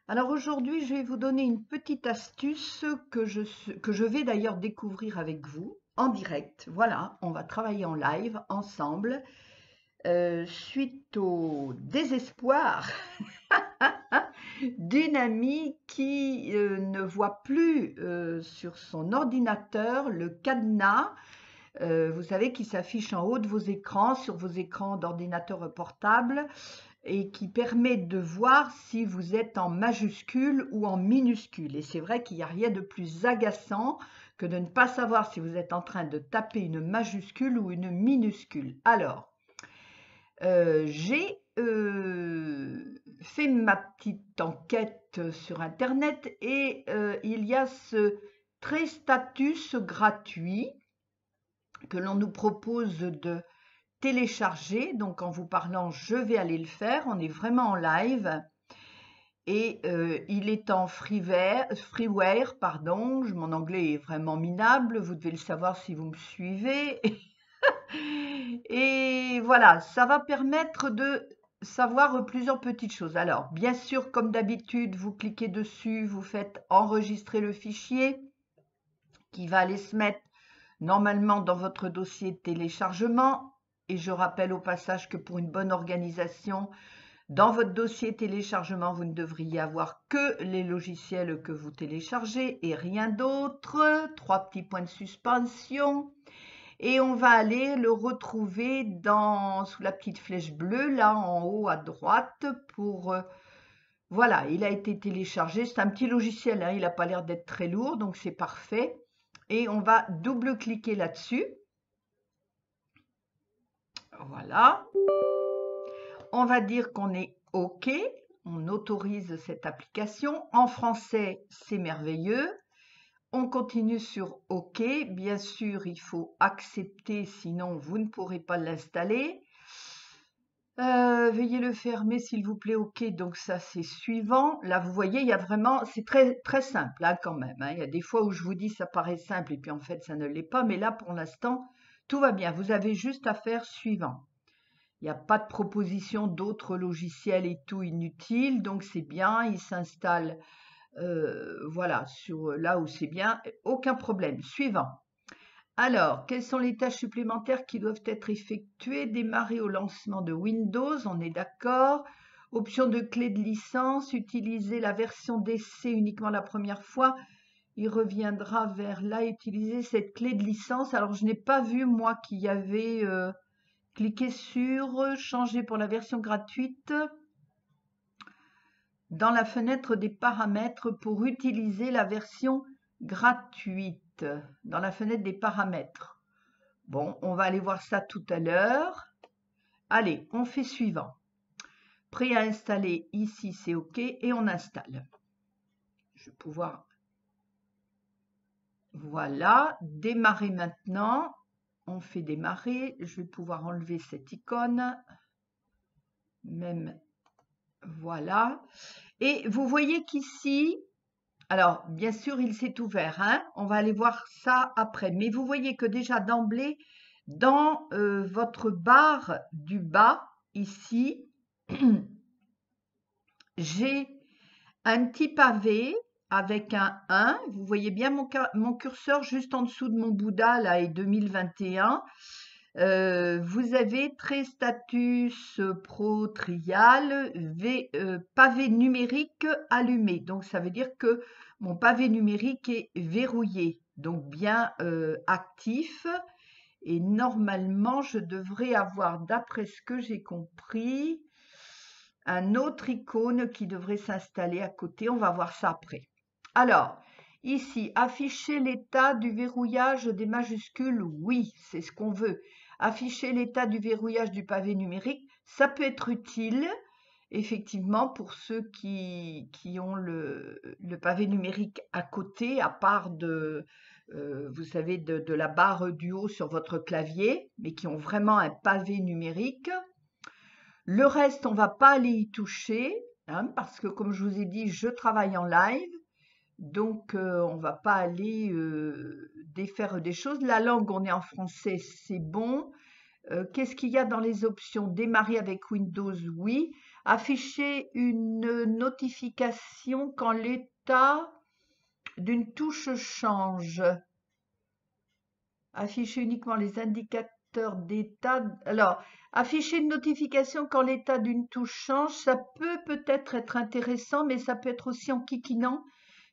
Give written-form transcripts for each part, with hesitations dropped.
Alors aujourd'hui, je vais vous donner une petite astuce que je vais d'ailleurs découvrir avec vous en direct. Voilà, on va travailler en live ensemble suite au désespoir d'une amie qui ne voit plus sur son ordinateur le cadenas, vous savez, qui s'affiche en haut de vos écrans, sur vos écrans d'ordinateur portable et qui permet de voir si vous êtes en majuscule ou en minuscule. Et c'est vrai qu'il n'y a rien de plus agaçant que de ne pas savoir si vous êtes en train de taper une majuscule ou une minuscule. Alors, j'ai fait ma petite enquête sur Internet et il y a ce Tréstatus gratuit que l'on nous propose de télécharger. Donc en vous parlant, je vais aller le faire. On est vraiment en live et il est en freeware, pardon. Mon anglais est vraiment minable. Vous devez le savoir si vous me suivez. Et voilà, ça va permettre de savoir plusieurs petites choses. Alors, bien sûr, comme d'habitude, vous cliquez dessus, vous faites enregistrer le fichier qui va aller se mettre normalement dans votre dossier de téléchargement. Et je rappelle au passage que pour une bonne organisation, dans votre dossier téléchargement, vous ne devriez avoir que les logiciels que vous téléchargez et rien d'autre. Trois petits points de suspension. Et on va aller le retrouver sous la petite flèche bleue, là en haut à droite, voilà, il a été téléchargé. C'est un petit logiciel, hein, il n'a pas l'air d'être très lourd, donc c'est parfait. Et on va double-cliquer là-dessus. Voilà. On va dire qu'on est OK. On autorise cette application. En français, c'est merveilleux. On continue sur OK. Bien sûr, il faut accepter, sinon vous ne pourrez pas l'installer. Veuillez le fermer s'il vous plaît. OK, donc ça c'est suivant. Là, vous voyez, il y a vraiment, c'est très très simple hein, quand même. Hein. Il y a des fois où je vous dis ça paraît simple et puis en fait ça ne l'est pas. Mais là, pour l'instant, tout va bien. Vous avez juste à faire suivant. Il n'y a pas de proposition d'autres logiciels et tout inutile, donc c'est bien. Il s'installe, voilà, sur là où c'est bien. Aucun problème. Suivant. Alors, quelles sont les tâches supplémentaires qui doivent être effectuées? Démarrer au lancement de Windows, on est d'accord. Option de clé de licence, utiliser la version d'essai uniquement la première fois. Il reviendra vers là, utiliser cette clé de licence. Alors, je n'ai pas vu, moi, qu'il y avait cliqué sur changer pour la version gratuite dans la fenêtre des paramètres pour utiliser la version gratuite. Dans la fenêtre des paramètres. Bon, on va aller voir ça tout à l'heure. Allez, on fait suivant. Prêt à installer, ici c'est OK et on installe. Je vais pouvoir, voilà, démarrer maintenant. On fait démarrer, je vais pouvoir enlever cette icône. Même, voilà. Et vous voyez qu'ici, alors bien sûr il s'est ouvert, hein, on va aller voir ça après. Mais vous voyez que déjà d'emblée, dans votre barre du bas, ici, j'ai un petit pavé avec un 1. Vous voyez bien mon curseur juste en dessous de mon Bouddha, là, est 2021. Vous avez Tréstatus Pro Trial, pavé numérique allumé. Donc, ça veut dire que mon pavé numérique est verrouillé, donc bien actif. Et normalement, je devrais avoir, d'après ce que j'ai compris, un autre icône qui devrait s'installer à côté. On va voir ça après. Alors, ici, afficher l'état du verrouillage des majuscules. Oui, c'est ce qu'on veut. Afficher l'état du verrouillage du pavé numérique, ça peut être utile, effectivement, pour ceux qui ont le pavé numérique à côté, à part vous savez, de la barre du haut sur votre clavier, mais qui ont vraiment un pavé numérique. Le reste, on va pas aller y toucher, hein, parce que comme je vous ai dit, je travaille en live, donc on va pas aller défaire des choses. La langue, on est en français, c'est bon. Qu'est-ce qu'il y a dans les options? Démarrer avec Windows, oui. Afficher une notification quand l'état d'une touche change. Afficher uniquement les indicateurs d'état. Alors, afficher une notification quand l'état d'une touche change, ça peut-être être intéressant, mais ça peut être aussi enquiquinant,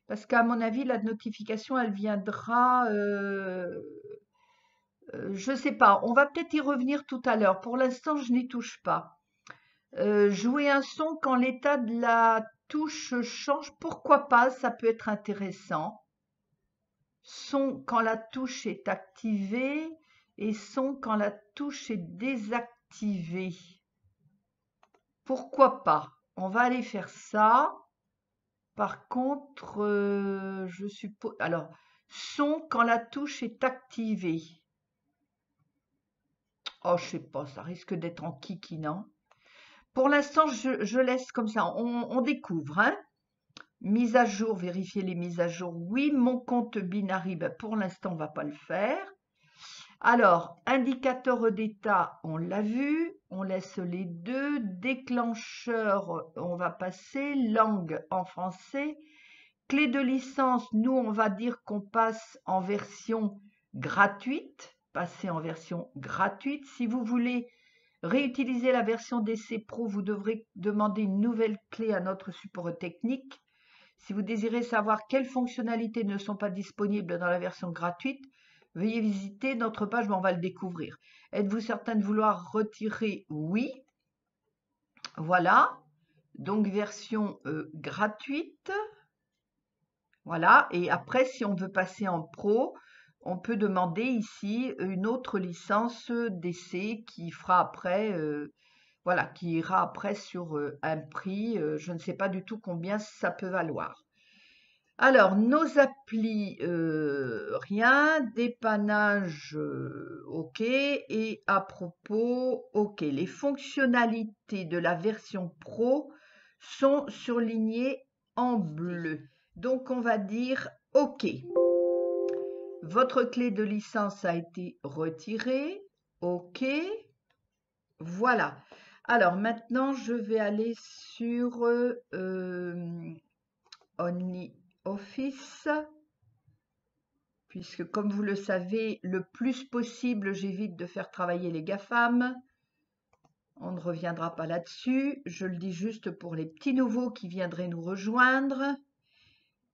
parce qu'à mon avis, la notification, elle viendra... je ne sais pas, on va peut-être y revenir tout à l'heure. Pour l'instant, je n'y touche pas. Jouer un son quand l'état de la touche change, pourquoi pas, ça peut être intéressant. Son quand la touche est activée et son quand la touche est désactivée. Pourquoi pas? On va aller faire ça. Par contre, je suppose... Alors, son quand la touche est activée. Oh, je sais pas, ça risque d'être enquiquinant. Pour l'instant, je laisse comme ça. On découvre, hein. Mise à jour, vérifier les mises à jour. Oui, mon compte Binary, ben pour l'instant, on ne va pas le faire. Alors, indicateur d'état, on l'a vu. On laisse les deux. Déclencheur, on va passer. Langue en français. Clé de licence, nous, on va dire qu'on passe en version gratuite. Passer en version gratuite. Si vous voulez réutiliser la version DC Pro, vous devrez demander une nouvelle clé à notre support technique. Si vous désirez savoir quelles fonctionnalités ne sont pas disponibles dans la version gratuite, veuillez visiter notre page, mais on va le découvrir. Êtes-vous certain de vouloir retirer? Oui. Voilà. Donc, version gratuite. Voilà. Et après, si on veut passer en pro, on peut demander ici une autre licence DC qui fera après... voilà, qui ira après sur un prix, je ne sais pas du tout combien ça peut valoir. Alors, nos applis, rien, dépannage, OK, et à propos, OK. Les fonctionnalités de la version Pro sont surlignées en bleu. Donc, on va dire OK. Votre clé de licence a été retirée. OK. Voilà. Alors maintenant, je vais aller sur OnlyOffice, puisque comme vous le savez, le plus possible, j'évite de faire travailler les GAFAM. On ne reviendra pas là-dessus. Je le dis juste pour les petits nouveaux qui viendraient nous rejoindre.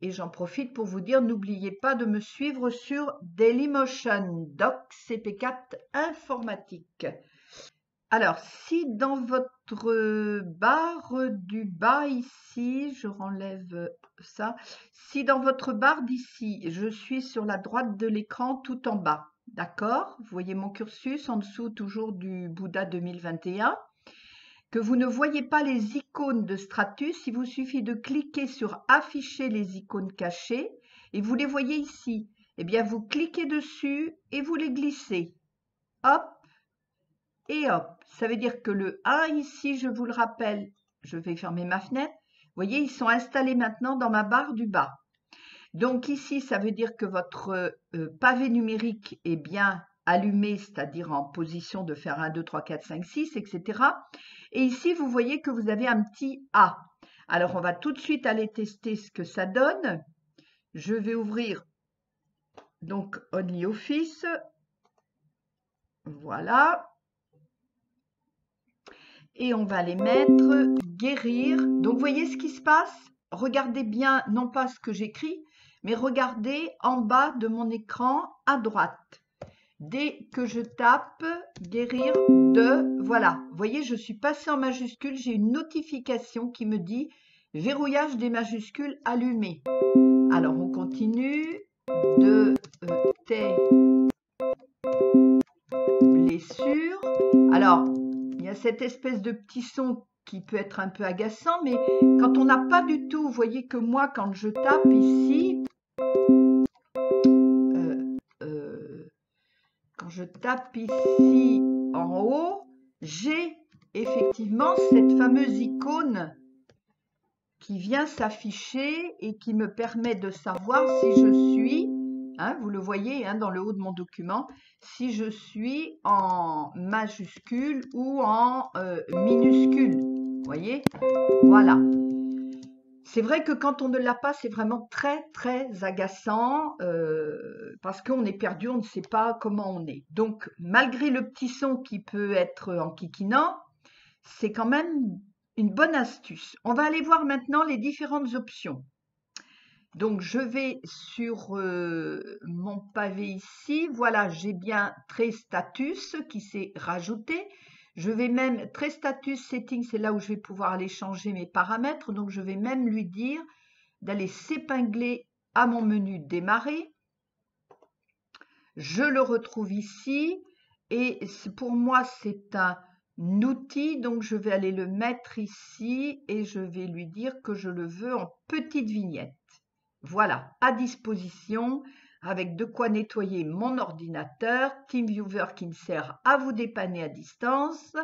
Et j'en profite pour vous dire, n'oubliez pas de me suivre sur Dailymotion Doc CP4 Informatique. Alors, si dans votre barre du bas ici, je renlève ça, si dans votre barre d'ici, je suis sur la droite de l'écran tout en bas, d'accord? Vous voyez mon cursus en dessous toujours du Bouddha 2021, que vous ne voyez pas les icônes de Stratus, il vous suffit de cliquer sur afficher les icônes cachées et vous les voyez ici. Eh bien, vous cliquez dessus et vous les glissez. Hop! Et hop, ça veut dire que le 1 ici, je vous le rappelle, je vais fermer ma fenêtre. Vous voyez, ils sont installés maintenant dans ma barre du bas. Donc ici, ça veut dire que votre pavé numérique est bien allumé, c'est-à-dire en position de faire 1, 2, 3, 4, 5, 6, etc. Et ici, vous voyez que vous avez un petit A. Alors, on va tout de suite aller tester ce que ça donne. Je vais ouvrir donc OnlyOffice. Voilà. Et on va les mettre guérir. Donc, vous voyez ce qui se passe? Regardez bien, non pas ce que j'écris, mais regardez en bas de mon écran à droite. Dès que je tape guérir de, voilà. Vous voyez, je suis passée en majuscule. J'ai une notification qui me dit verrouillage des majuscules allumé. Alors, on continue de tes blessures. Alors, il y a cette espèce de petit son qui peut être un peu agaçant, mais quand on n'a pas du tout, vous voyez que moi, quand je tape ici, quand je tape ici en haut, j'ai effectivement cette fameuse icône qui vient s'afficher et qui me permet de savoir si je suis, hein, vous le voyez hein, dans le haut de mon document, si je suis en majuscule ou en minuscule. Vous voyez? Voilà. C'est vrai que quand on ne l'a pas, c'est vraiment très, très agaçant parce qu'on est perdu, on ne sait pas comment on est. Donc, malgré le petit son qui peut être enquiquinant, c'est quand même une bonne astuce. On va aller voir maintenant les différentes options. Donc, je vais sur mon pavé ici. Voilà, j'ai bien Trait Status qui s'est rajouté. Je vais même, Trait Status Setting, c'est là où je vais pouvoir aller changer mes paramètres. Donc, je vais même lui dire d'aller s'épingler à mon menu Démarrer. Je le retrouve ici. Et pour moi, c'est un outil. Donc, je vais aller le mettre ici et je vais lui dire que je le veux en petite vignette. Voilà, à disposition, avec de quoi nettoyer mon ordinateur, TeamViewer qui me sert à vous dépanner à distance,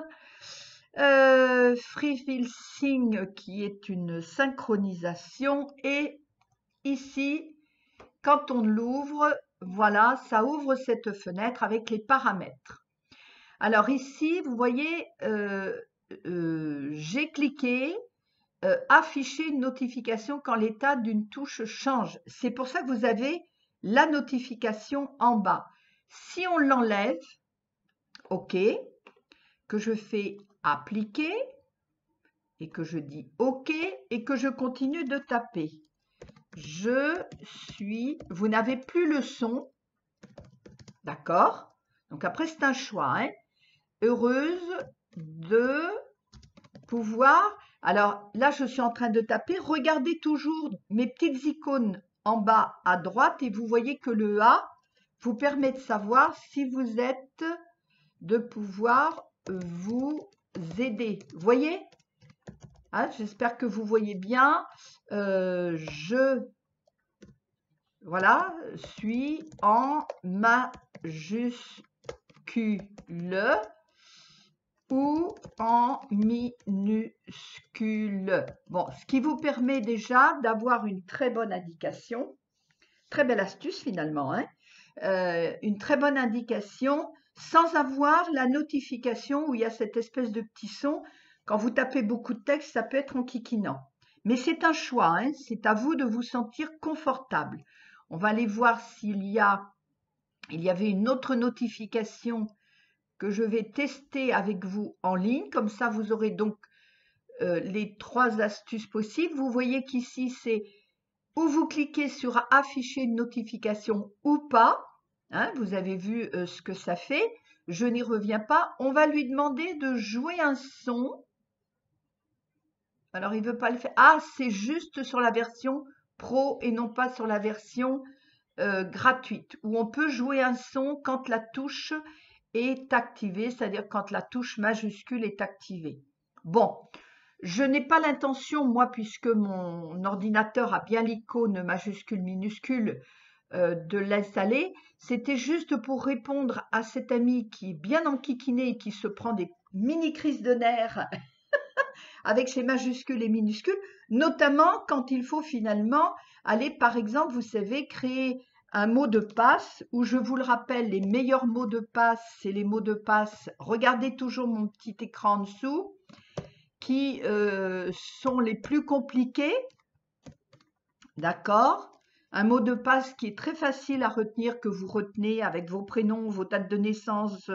FreeFilSync qui est une synchronisation, et ici, quand on l'ouvre, voilà, ça ouvre cette fenêtre avec les paramètres. Alors ici, vous voyez, j'ai cliqué, afficher une notification quand l'état d'une touche change. C'est pour ça que vous avez la notification en bas. Si on l'enlève, OK, que je fais appliquer et que je dis OK et que je continue de taper. Je suis, vous n'avez plus le son, d'accord? Donc après c'est un choix, hein? Heureuse de pouvoir. Alors là, je suis en train de taper. Regardez toujours mes petites icônes en bas à droite et vous voyez que le A vous permet de savoir si vous êtes, de pouvoir vous aider. Vous voyez? Hein, j'espère que vous voyez bien. Voilà, suis en majuscule ou en minuscule. Bon, ce qui vous permet déjà d'avoir une très bonne indication, très belle astuce finalement, hein, une très bonne indication sans avoir la notification où il y a cette espèce de petit son. Quand vous tapez beaucoup de texte, ça peut être enquiquinant. Mais c'est un choix, hein, c'est à vous de vous sentir confortable. On va aller voir s'il y avait une autre notification que je vais tester avec vous en ligne. Comme ça, vous aurez donc les 3 astuces possibles. Vous voyez qu'ici, c'est où vous cliquez sur afficher une notification ou pas. Hein, vous avez vu ce que ça fait. Je n'y reviens pas. On va lui demander de jouer un son. Alors, il ne veut pas le faire. Ah, c'est juste sur la version pro et non pas sur la version gratuite, où on peut jouer un son quand la touche est activée, c'est-à-dire quand la touche majuscule est activée. Bon, je n'ai pas l'intention, moi, puisque mon ordinateur a bien l'icône majuscule minuscule, de l'installer. C'était juste pour répondre à cet ami qui est bien enquiquiné et qui se prend des mini crises de nerfs avec ses majuscules et minuscules, notamment quand il faut finalement aller, par exemple, vous savez, créer un mot de passe, où je vous le rappelle, les meilleurs mots de passe, c'est les mots de passe. Regardez toujours mon petit écran en dessous, qui sont les plus compliqués, d'accord? Un mot de passe qui est très facile à retenir, que vous retenez avec vos prénoms, vos dates de naissance,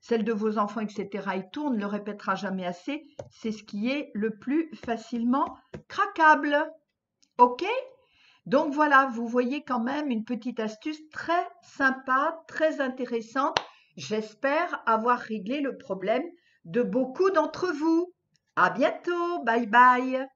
celles de vos enfants, etc. Et tout, on ne le répétera jamais assez. C'est ce qui est le plus facilement craquable. OK? Donc voilà, vous voyez quand même une petite astuce très sympa, très intéressante. J'espère avoir réglé le problème de beaucoup d'entre vous. À bientôt. Bye bye.